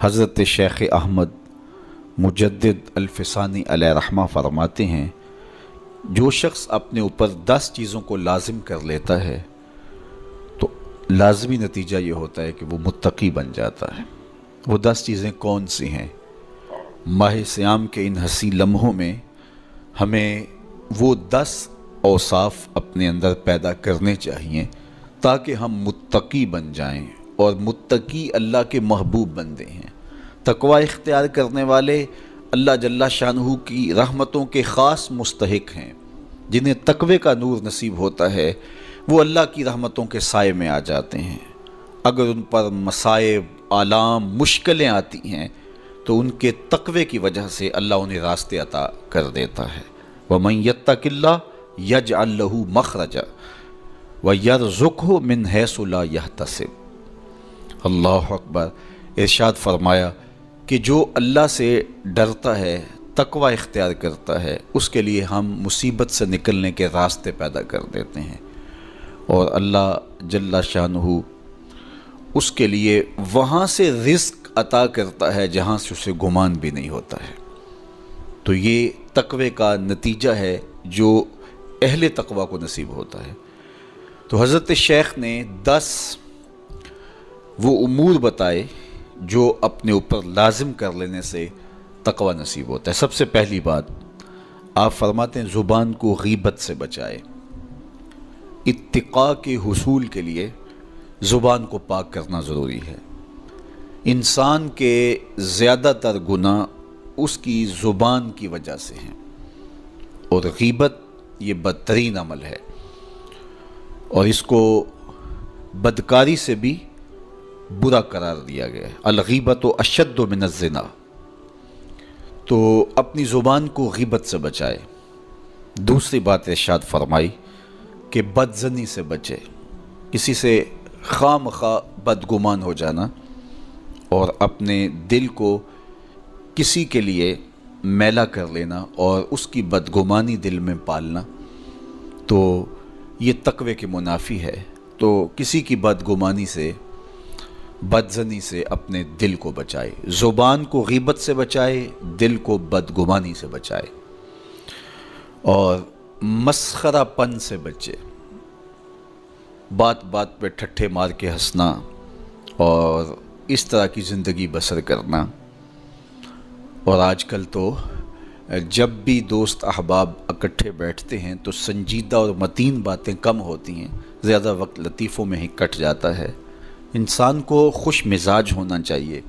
حضرت شیخ احمد مجدد الفسانی علیہ رحمہ فرماتے ہیں، جو شخص اپنے اوپر 10 چیزوں کو لازم کر لیتا ہے تو لازمی نتیجہ یہ ہوتا ہے کہ وہ متقی بن جاتا ہے۔ وہ 10 چیزیں کون سی ہیں؟ ماہ صیام کے ان حسین لمحوں میں ہمیں وہ 10 اوصاف اپنے اندر پیدا کرنے چاہیے تاکہ ہم متقی بن جائیں، اور متقی اللہ کے محبوب بندے ہیں۔ تقوی اختیار کرنے والے اللہ جل شانہ کی رحمتوں کے خاص مستحق ہیں۔ جنہیں تقوی کا نور نصیب ہوتا ہے وہ اللہ کی رحمتوں کے سائے میں آ جاتے ہیں۔ اگر ان پر مصائب، آلام، مشکلیں آتی ہیں تو ان کے تقوی کی وجہ سے اللہ انہیں راستے عطا کر دیتا ہے۔ وَمَن يَتَّقِ اللَّهَ يَجْعَل لَّهُ مَخْرَجًا وَيَرْزُقْهُ مِنْ حَيْثُ لَا يَحْتَسِبُ۔ اللہ اکبر۔ ارشاد فرمایا کہ جو اللہ سے ڈرتا ہے، تقوی اختیار کرتا ہے، اس کے لیے ہم مصیبت سے نکلنے کے راستے پیدا کر دیتے ہیں، اور اللہ جل شانہ اس کے لیے وہاں سے رزق عطا کرتا ہے جہاں سے اسے گمان بھی نہیں ہوتا ہے۔ تو یہ تقوی کا نتیجہ ہے جو اہل تقوی کو نصیب ہوتا ہے۔ تو حضرت شیخ نے 10 وہ امور بتائے جو اپنے اوپر لازم کر لینے سے تقوی نصیب ہوتا ہے۔ سب سے پہلی بات آپ فرماتے ہیں زبان کو غیبت سے بچائے۔ اتقاء کے حصول کے لیے زبان کو پاک کرنا ضروری ہے۔ انسان کے زیادہ تر گناہ اس کی زبان کی وجہ سے ہیں، اور غیبت یہ بدترین عمل ہے، اور اس کو بدکاری سے بھی برا قرار دیا گیا ہے۔ الغیبت اشد من الزنا۔ تو اپنی زبان کو غیبت سے بچائے۔ دوسری بات ارشاد فرمائی کہ بدظنی سے بچے، کسی سے خواہ مخواہ بدگمان ہو جانا اور اپنے دل کو کسی کے لیے میلا کر لینا اور اس کی بدگمانی دل میں پالنا، تو یہ تقوی کے منافی ہے۔ تو کسی کی بدگمانی سے، بدظنی سے اپنے دل کو بچائے، زبان کو غیبت سے بچائے، دل کو بدگمانی سے بچائے، اور مسخرہ پن سے بچے۔ بات بات پہ ٹھٹھے مار کے ہنسنا اور اس طرح کی زندگی بسر کرنا۔ اور آج کل تو جب بھی دوست احباب اکٹھے بیٹھتے ہیں تو سنجیدہ اور متین باتیں کم ہوتی ہیں، زیادہ وقت لطیفوں میں ہی کٹ جاتا ہے۔ انسان کو خوش مزاج ہونا چاہیے،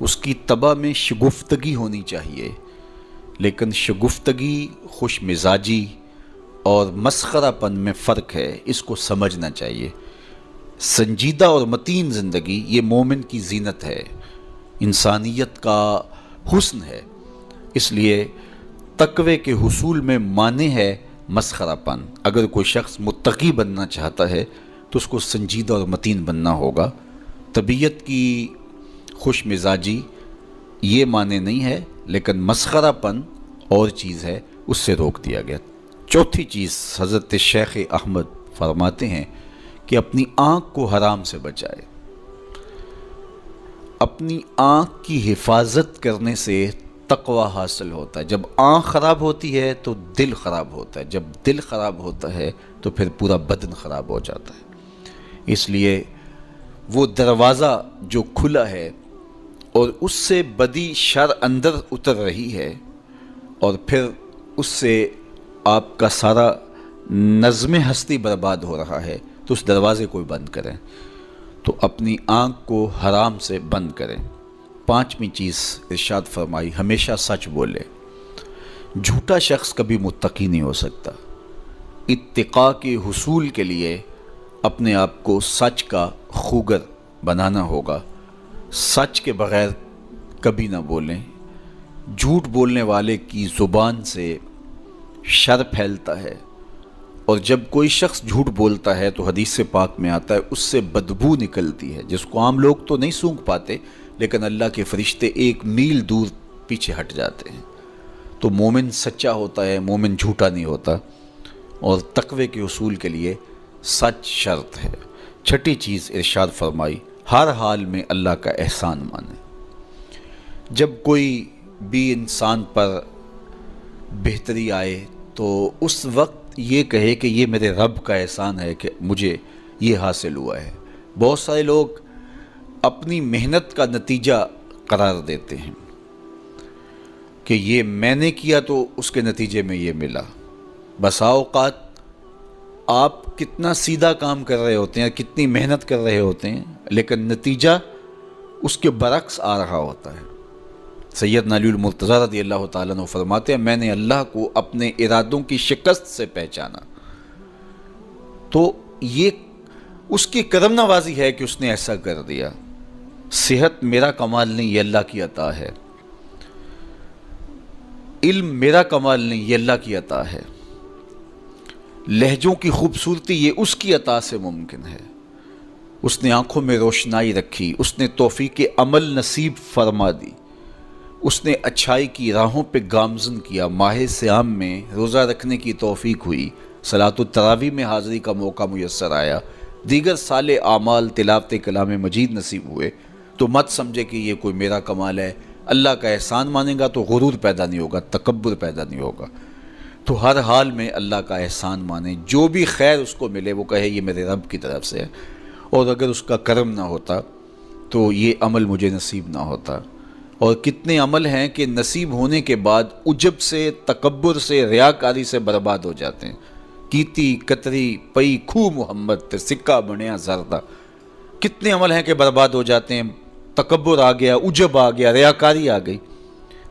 اس کی طبع میں شگفتگی ہونی چاہیے، لیکن شگفتگی، خوش مزاجی اور مسخرہ پن میں فرق ہے، اس کو سمجھنا چاہیے۔ سنجیدہ اور متین زندگی یہ مومن کی زینت ہے، انسانیت کا حسن ہے۔ اس لیے تقوی کے حصول میں مانع ہے مسخرہ پن۔ اگر کوئی شخص متقی بننا چاہتا ہے تو اس کو سنجیدہ اور متین بننا ہوگا۔ طبیعت کی خوش مزاجی یہ معنی نہیں ہے، لیکن مسخرہ پن اور چیز ہے، اس سے روک دیا گیا۔ چوتھی چیز حضرت شیخ احمد فرماتے ہیں کہ اپنی آنکھ کو حرام سے بچائے۔ اپنی آنکھ کی حفاظت کرنے سے تقوی حاصل ہوتا ہے۔ جب آنکھ خراب ہوتی ہے تو دل خراب ہوتا ہے، جب دل خراب ہوتا ہے تو پھر پورا بدن خراب ہو جاتا ہے۔ اس لیے وہ دروازہ جو کھلا ہے اور اس سے بدی شر اندر اتر رہی ہے، اور پھر اس سے آپ کا سارا نظم ہستی برباد ہو رہا ہے، تو اس دروازے کو بند کریں۔ تو اپنی آنکھ کو حرام سے بند کریں۔ پانچویں چیز ارشاد فرمائی، ہمیشہ سچ بولے۔ جھوٹا شخص کبھی متقی نہیں ہو سکتا۔ اتقاء کے حصول کے لیے اپنے آپ کو سچ کا خوگر بنانا ہوگا۔ سچ کے بغیر کبھی نہ بولیں۔ جھوٹ بولنے والے کی زبان سے شر پھیلتا ہے، اور جب کوئی شخص جھوٹ بولتا ہے تو حدیث پاک میں آتا ہے اس سے بدبو نکلتی ہے، جس کو عام لوگ تو نہیں سونگھ پاتے، لیکن اللہ کے فرشتے 1 میل دور پیچھے ہٹ جاتے ہیں۔ تو مومن سچا ہوتا ہے، مومن جھوٹا نہیں ہوتا، اور تقوی کے اصول کے لیے سچ شرط ہے۔ چھٹی چیز ارشاد فرمائی، ہر حال میں اللہ کا احسان مانے۔ جب کوئی بھی انسان پر بہتری آئے تو اس وقت یہ کہے کہ یہ میرے رب کا احسان ہے کہ مجھے یہ حاصل ہوا ہے۔ بہت سارے لوگ اپنی محنت کا نتیجہ قرار دیتے ہیں کہ یہ میں نے کیا تو اس کے نتیجے میں یہ ملا۔ بسا اوقات آپ کتنا سیدھا کام کر رہے ہوتے ہیں، کتنی محنت کر رہے ہوتے ہیں، لیکن نتیجہ اس کے برعکس آ رہا ہوتا ہے۔ سیدنا علی المرتضیٰ رضی اللہ تعالیٰ عنہ فرماتے ہیں میں نے اللہ کو اپنے ارادوں کی شکست سے پہچانا، تو یہ اس کی کرم نوازی ہے کہ اس نے ایسا کر دیا۔ صحت میرا کمال نہیں، یہ اللہ کی عطا ہے۔ علم میرا کمال نہیں، یہ اللہ کی عطا ہے۔ لہجوں کی خوبصورتی یہ اس کی عطا سے ممکن ہے۔ اس نے آنکھوں میں روشنائی رکھی، اس نے توفیق عمل نصیب فرما دی، اس نے اچھائی کی راہوں پہ گامزن کیا۔ ماہ صیام میں روزہ رکھنے کی توفیق ہوئی، صلاۃ التراویح میں حاضری کا موقع میسر آیا، دیگر صالح اعمال تلاوت کلام مجید نصیب ہوئے، تو مت سمجھے کہ یہ کوئی میرا کمال ہے۔ اللہ کا احسان مانے گا تو غرور پیدا نہیں ہوگا، تکبر پیدا نہیں ہوگا۔ تو ہر حال میں اللہ کا احسان مانے، جو بھی خیر اس کو ملے وہ کہے یہ میرے رب کی طرف سے ہے، اور اگر اس کا کرم نہ ہوتا تو یہ عمل مجھے نصیب نہ ہوتا۔ اور کتنے عمل ہیں کہ نصیب ہونے کے بعد عجب سے، تکبر سے، ریاکاری سے برباد ہو جاتے ہیں۔ کیتی کتری پئی کھو محمد تے سکہ بنیا زردہ، کتنے عمل ہیں کہ برباد ہو جاتے ہیں، تکبر آ گیا، عجب آ گیا، ریاکاری آ گئی،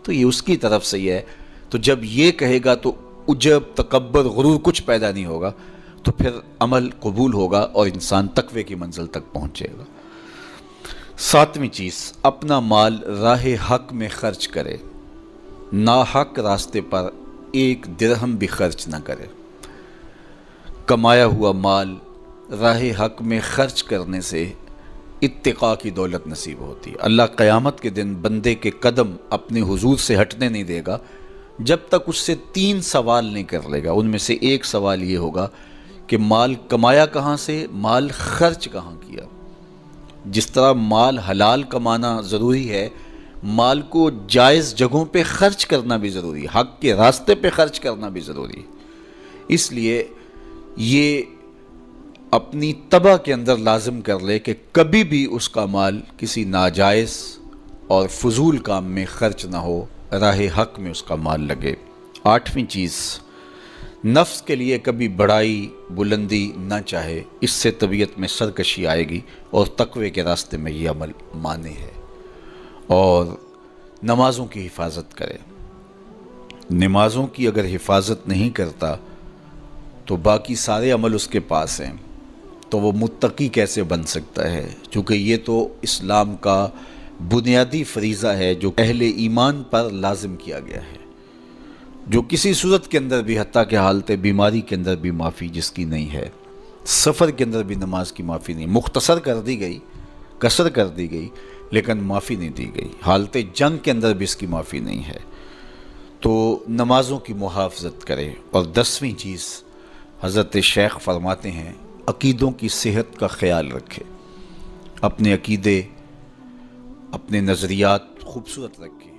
تو یہ اس کی طرف سے ہی ہے۔ تو جب یہ کہے گا تو عجب، تکبر، غرور کچھ پیدا نہیں ہوگا، تو پھر عمل قبول ہوگا اور انسان تقوی کی منزل تک پہنچے گا۔ ساتویں چیز، اپنا مال راہ حق میں خرچ کرے، ناحق راستے پر ایک درہم بھی خرچ نہ کرے۔ کمایا ہوا مال راہ حق میں خرچ کرنے سے اتقاء کی دولت نصیب ہوتی ہے۔ اللہ قیامت کے دن بندے کے قدم اپنے حضور سے ہٹنے نہیں دے گا جب تک اس سے 3 سوال نہیں کر لے گا۔ ان میں سے ایک سوال یہ ہوگا کہ مال کمایا کہاں سے، مال خرچ کہاں کیا۔ جس طرح مال حلال کمانا ضروری ہے، مال کو جائز جگہوں پہ خرچ کرنا بھی ضروری ہے، حق کے راستے پہ خرچ کرنا بھی ضروری ہے۔ اس لیے یہ اپنی طبع کے اندر لازم کر لے کہ کبھی بھی اس کا مال کسی ناجائز اور فضول کام میں خرچ نہ ہو، راہ حق میں اس کا مال لگے۔ 8ویں چیز، نفس کے لیے کبھی بڑائی بلندی نہ چاہے، اس سے طبیعت میں سرکشی آئے گی اور تقوی کے راستے میں یہ عمل مانے ہے۔ اور نمازوں کی حفاظت کرے۔ نمازوں کی اگر حفاظت نہیں کرتا تو باقی سارے عمل اس کے پاس ہیں، تو وہ متقی کیسے بن سکتا ہے؟ چونکہ یہ تو اسلام کا بنیادی فریضہ ہے جو اہل ایمان پر لازم کیا گیا ہے، جو کسی صورت کے اندر بھی، حتیٰ کہ حالت بیماری کے اندر بھی معافی جس کی نہیں ہے، سفر کے اندر بھی نماز کی معافی نہیں، مختصر کر دی گئی، قصر کر دی گئی، لیکن معافی نہیں دی گئی، حالت جنگ کے اندر بھی اس کی معافی نہیں ہے۔ تو نمازوں کی محافظت کرے۔ اور 10ویں چیز، حضرت شیخ فرماتے ہیں عقیدوں کی صحت کا خیال رکھے، اپنے عقیدے، اپنے نظریات خوبصورت رکھے۔